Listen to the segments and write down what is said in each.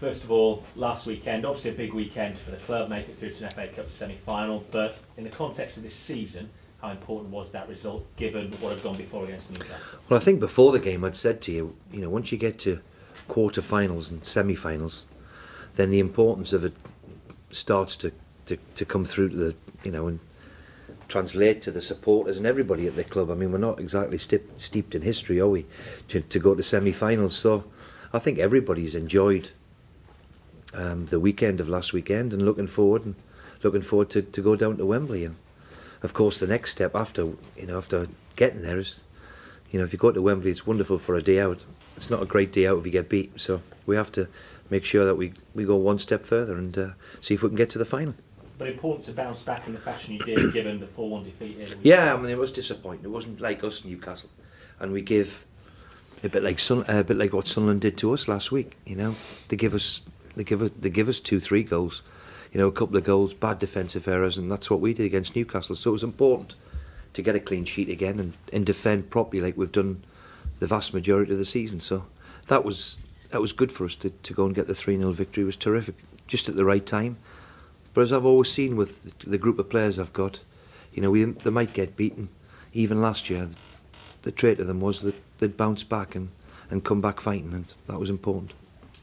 first of all, last weekend, obviously a big weekend for the club, make it through to an FA Cup semi-final, but in the context of this season, how important was that result given what had gone before against Newcastle? Well, I think before the game I'd said to you, once you get to quarter-finals and semi-finals, then the importance of it starts to come through to the, and translate to the supporters and everybody at the club. I mean, we're not exactly steeped in history, are we, to go to semi-finals? So I think everybody's enjoyed the weekend of last weekend and looking forward to go down to Wembley. And of course, the next step after getting there is, if you go to Wembley, it's wonderful for a day out. It's not a great day out if you get beat. So we have to make sure that we go one step further and see if we can get to the final. But important to bounce back in the fashion you did, given the 4-1 defeat here. Yeah, I mean, it was disappointing. It wasn't like us, Newcastle, and we give a bit like what Sunderland did to us last week. They give us 2-3 goals, a couple of goals, bad defensive errors, and that's what we did against Newcastle. So it was important to get a clean sheet again and defend properly like we've done the vast majority of the season. So that was good for us to go and get the 3-0 victory. It was terrific, just at the right time. But as I've always seen with the group of players I've got, they might get beaten. Even last year, the trait of them was that they'd bounce back and come back fighting, and that was important.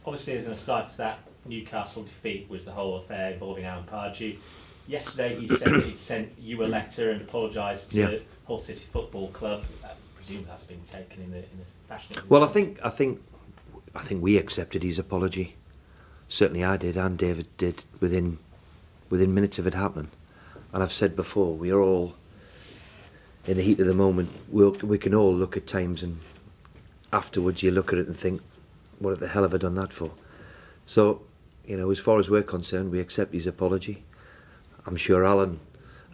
Obviously, as an aside to that, Newcastle defeat was the whole affair involving Alan Pardew. Yesterday, he said he'd sent you a letter and apologised to Hull City Football Club. I presume that's been taken in the fashion. Well, I think we accepted his apology. Certainly, I did, and David did within minutes of it happening. And I've said before, we are all in the heat of the moment. We can all look at times, and afterwards you look at it and think, what the hell have I done that for? So, as far as we're concerned, we accept his apology. I'm sure Alan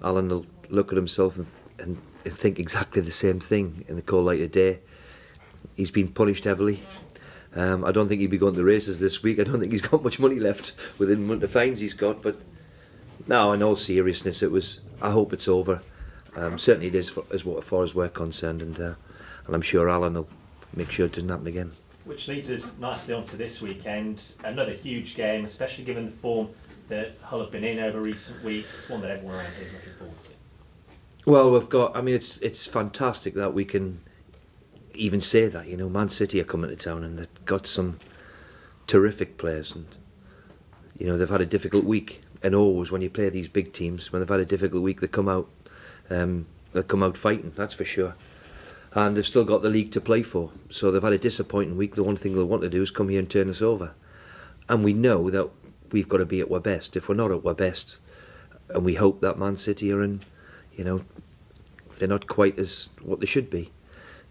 will look at himself and think exactly the same thing in the cold light of day. He's been punished heavily. I don't think he'll be going to the races this week. I don't think he's got much money left within the fines he's got, but no, in all seriousness, I hope it's over. Certainly it is as far as we're concerned, and I'm sure Alan will make sure it doesn't happen again. Which leads us nicely onto this weekend. Another huge game, especially given the form that Hull have been in over recent weeks. It's one that everyone around here is looking forward to. Well, it's fantastic that we can even say that. Man City are coming to town and they've got some terrific players, and they've had a difficult week. And always when you play these big teams, when they've had a difficult week, they come out fighting. That's for sure. And they've still got the league to play for. So they've had a disappointing week. The one thing they'll want to do is come here and turn us over. And we know that we've got to be at our best. If we're not at our best, and we hope that Man City are in, they're not quite as what they should be.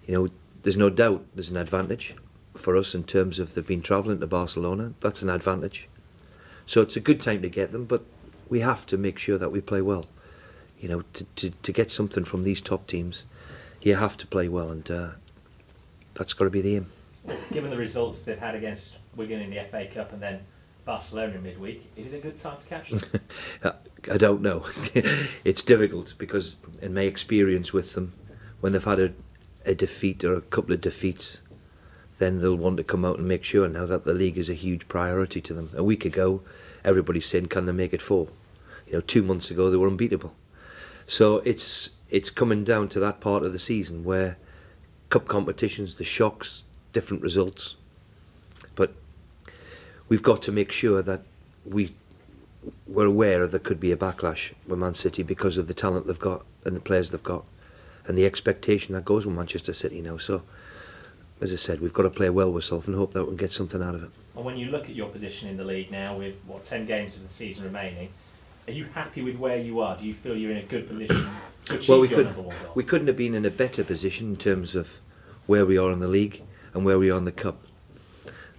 There's no doubt there's an advantage for us in terms of they've been travelling to Barcelona. That's an advantage. So it's a good time to get them, but we have to make sure that we play well. To get something from these top teams, you have to play well, and that's got to be the aim. Given the results they've had against Wigan in the FA Cup and then Barcelona midweek, is it a good time to catch them? I don't know. It's difficult because in my experience with them, when they've had a defeat or a couple of defeats, then they'll want to come out and make sure now that the league is a huge priority to them. A week ago, everybody's saying, can they make it 4? 2 months ago, they were unbeatable. So it's coming down to that part of the season where cup competitions, the shocks, different results. But we've got to make sure that we're aware there could be a backlash with Man City because of the talent they've got and the players they've got and the expectation that goes with Manchester City now. So, as I said, we've got to play well with ourselves and hope that we can get something out of it. And when you look at your position in the league now with, 10 games of the season remaining, are you happy with where you are? Do you feel you're in a good position to achieve your number one goal? We couldn't have been in a better position in terms of where we are in the league and where we are in the cup.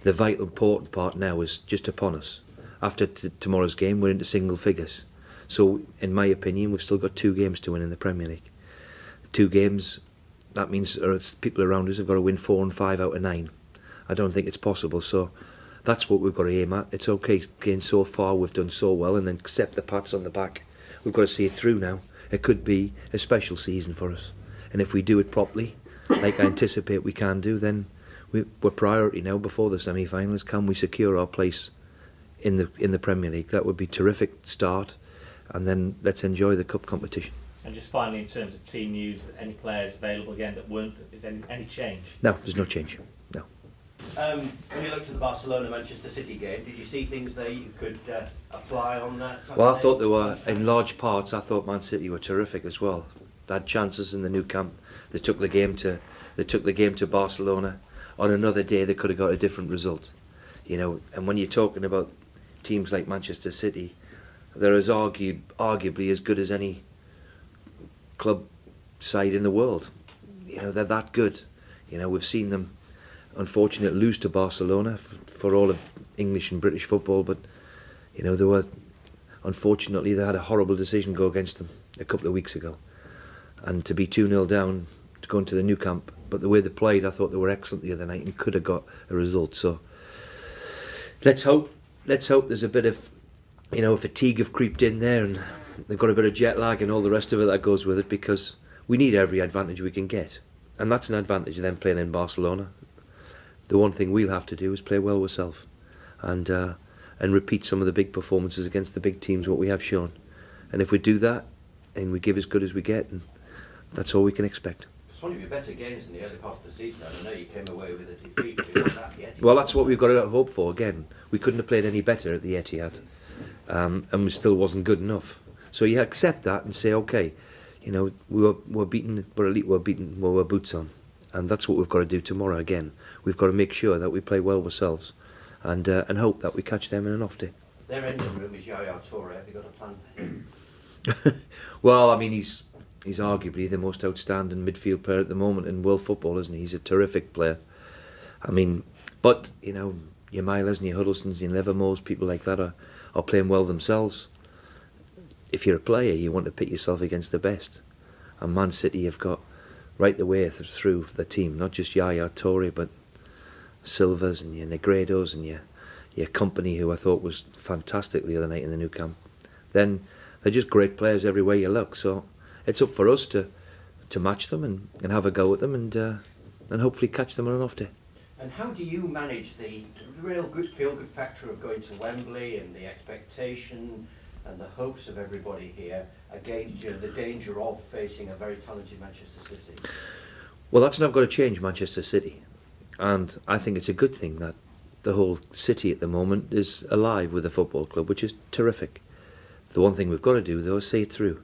The vital important part now is just upon us. After tomorrow's game, we're into single figures. So, in my opinion, we've still got 2 games to win in the Premier League. 2 games, that means people around us have got to win 4 and 5 out of 9. I don't think it's possible, so that's what we've got to aim at. It's okay getting so far, we've done so well, and then accept the pats on the back. We've got to see it through now. It could be a special season for us, and if we do it properly, like I anticipate we can do, then we're priority now before the semi-finals. Can we secure our place in the Premier League. That would be a terrific start, and then let's enjoy the cup competition. And just finally, in terms of team news, any players available again that weren't, is any change? No, there's no change. No. When you looked at the Barcelona-Manchester City game, did you see things there you could apply on that Saturday? Well, I thought they were, in large parts, I thought Man City were terrific as well. They had chances in the new camp. They took the game to Barcelona. On another day, they could have got a different result. You know, and when you're talking about teams like Manchester City, they're arguably as good as any club side in the world. You know, they're that good. You know, we've seen them, unfortunately, lose to Barcelona for all of English and British football, but you know, unfortunately they had a horrible decision go against them a couple of weeks ago, and to be 2-0 down to go into the new camp. But the way they played, I thought they were excellent the other night and could have got a result. So let's hope there's a bit of, you know, fatigue have creeped in there, and they've got a bit of jet lag and all the rest of it that goes with it, because we need every advantage we can get, and that's an advantage of them playing in Barcelona. The one thing we'll have to do is play well ourselves, and repeat some of the big performances against the big teams, what we have shown. And if we do that, and we give as good as we get, and that's all we can expect. It's one of your better games in the early part of the season. I know you came away with a defeat, but it wasn't at the Etihad. Well, that's what we've got to hope for. Again, we couldn't have played any better at the Etihad, and we still wasn't good enough. So you accept that and say, okay, you know, we're beaten, but at least we're beaten with our boots on, and that's what we've got to do tomorrow. Again, we've got to make sure that we play well ourselves, and hope that we catch them in an off day. Their engine room is Yaya Toure. Have you got a plan? Well, I mean, he's arguably the most outstanding midfield player at the moment in world football, isn't he? He's a terrific player. I mean, but you know, your Milers and your Huddlestons, your Livermores, people like that are playing well themselves. If you're a player, you want to pit yourself against the best. And Man City have got right the way through the team, not just Yaya Toure, but Silvas and your Negredos and your Company, who I thought was fantastic the other night in the new camp. Then they're just great players everywhere you look. So it's up for us to match them and have a go at them, and hopefully catch them on an off day. And how do you manage the real good feel-good factor of going to Wembley and the expectation and the hopes of everybody here against, you know, the danger of facing a very talented Manchester City? Well, that's not going to change Manchester City, and I think it's a good thing that the whole city at the moment is alive with the football club, which is terrific. The one thing we've got to do, though, is see it through.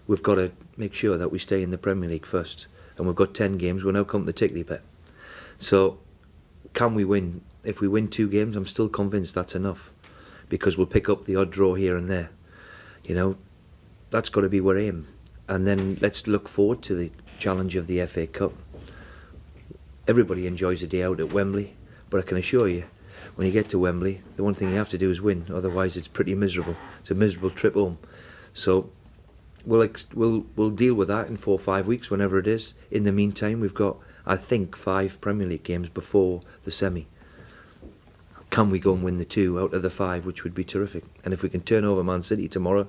We've got to make sure that we stay in the Premier League first, and we've got 10 games. We're now come to the tickly bit. So can we win? If we win 2 games, I'm still convinced that's enough, because we'll pick up the odd draw here and there. You know, that's got to be our aim. And then let's look forward to the challenge of the FA Cup. Everybody enjoys a day out at Wembley, but I can assure you, when you get to Wembley, the one thing you have to do is win. Otherwise, it's pretty miserable. It's a miserable trip home. So we'll deal with that in 4 or 5 weeks, whenever it is. In the meantime, we've got, I think, 5 Premier League games before the semi. Can we go and win the 2 out of the 5, which would be terrific? And if we can turn over Man City tomorrow,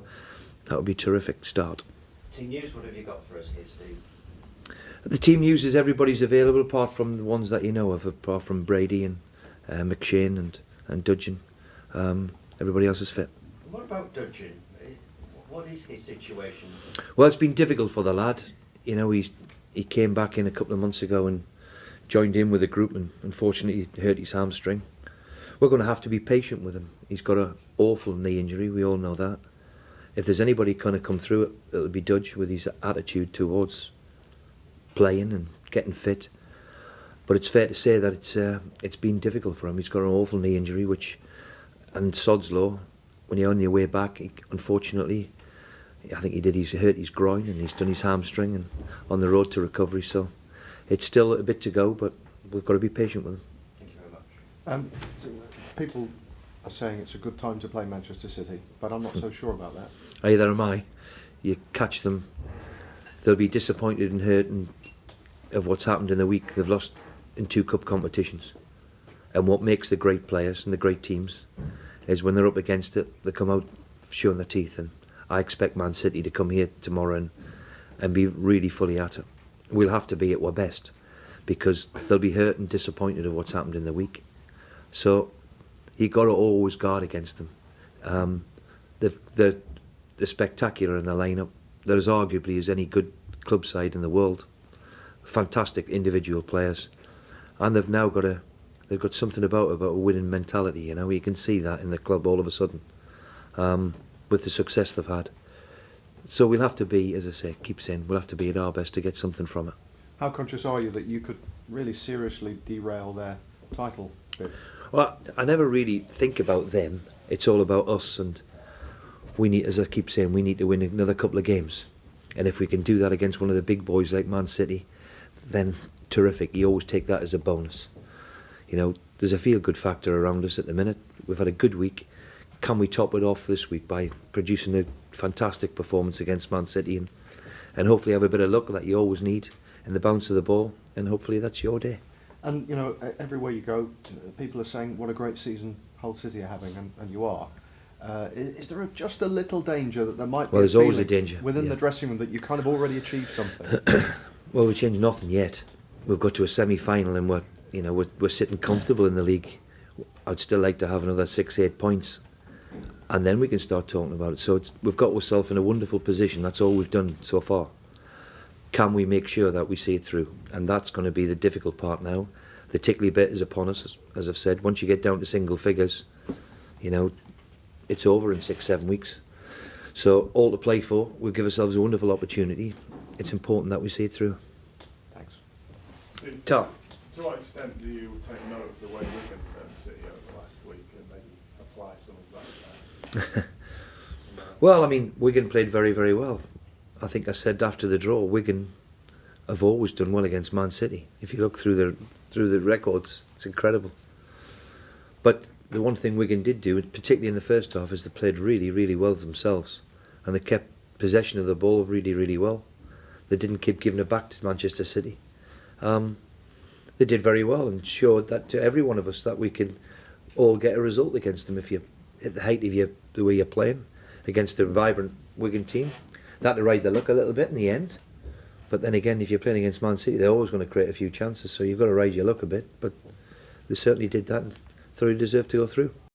that would be a terrific start. Team news, what have you got for us here, Steve? The team news is everybody's available, apart from the ones that you know of, apart from Brady and McShane and Dudgeon. Everybody else is fit. What about Dudgeon? What is his situation? Well, it's been difficult for the lad. You know, he came back in a couple of months ago and joined in with the group, and unfortunately hurt his hamstring. We're going to have to be patient with him. He's got an awful knee injury, we all know that. If there's anybody going to come through it, it'll be Dudge, with his attitude towards playing and getting fit. But it's fair to say that it's been difficult for him. He's got an awful knee injury, and sod's law, when you're on your way back, unfortunately, I think he's hurt his groin and he's done his hamstring, and on the road to recovery. So it's still a bit to go, but we've got to be patient with him. Thank you very much. People are saying it's a good time to play Manchester City, but I'm not so sure about that. Either am I. You catch them, they'll be disappointed and hurt of what's happened in the week. They've lost in 2 cup competitions, and what makes the great players and the great teams is when they're up against it, they come out showing their teeth. And I expect Man City to come here tomorrow and be really fully at it. We'll have to be at our best, because they'll be hurt and disappointed of what's happened in the week. So You've got to always guard against them. They're spectacular in the lineup. They're as arguably as any good club side in the world. Fantastic individual players, and they've now got something about a winning mentality. You know, you can see that in the club all of a sudden, with the success they've had. So we'll have to be, as I say, keep saying, we'll have to be at our best to get something from it. How conscious are you that you could really seriously derail their title bid? Well, I never really think about them. It's all about us, and we need, as I keep saying, we need to win another couple of games. And if we can do that against one of the big boys like Man City, then terrific. You always take that as a bonus. You know, there's a feel-good factor around us at the minute. We've had a good week. Can we top it off this week by producing a fantastic performance against Man City and hopefully have a bit of luck that you always need in the bounce of the ball, and hopefully that's your day. And, you know, everywhere you go, people are saying what a great season Hull City are having, and you are. Is there just a little danger that there might be there's always a danger within the dressing room that you kind of already achieved something? Well, we've changed nothing yet. We've got to a semi-final and we're sitting comfortable in the league. I'd still like to have another 6-8 points, and then we can start talking about it. So we've got ourselves in a wonderful position. That's all we've done so far. Can we make sure that we see it through? And that's going to be the difficult part now. The tickly bit is upon us, as I've said. Once you get down to single figures, you know, it's over in 6-7 weeks. So all to play for. We'll give ourselves a wonderful opportunity. It's important that we see it through. Thanks. Tom. To what extent do you take note of the way Wigan turned City over the last week and maybe apply some of that? Well, I mean, Wigan played very, very well. I think I said after the draw, Wigan have always done well against Man City. If you look through the records, it's incredible. But the one thing Wigan did do, particularly in the first half, is they played really, really well themselves, and they kept possession of the ball really, really well. They didn't keep giving it back to Manchester City. They did very well and showed that to every one of us that we can all get a result against them if you at the height of the way you're playing against a vibrant Wigan team. That to ride the luck a little bit in the end. But then again, if you're playing against Man City, they're always going to create a few chances, so you've got to ride your luck a bit. But they certainly did that and thoroughly deserved to go through.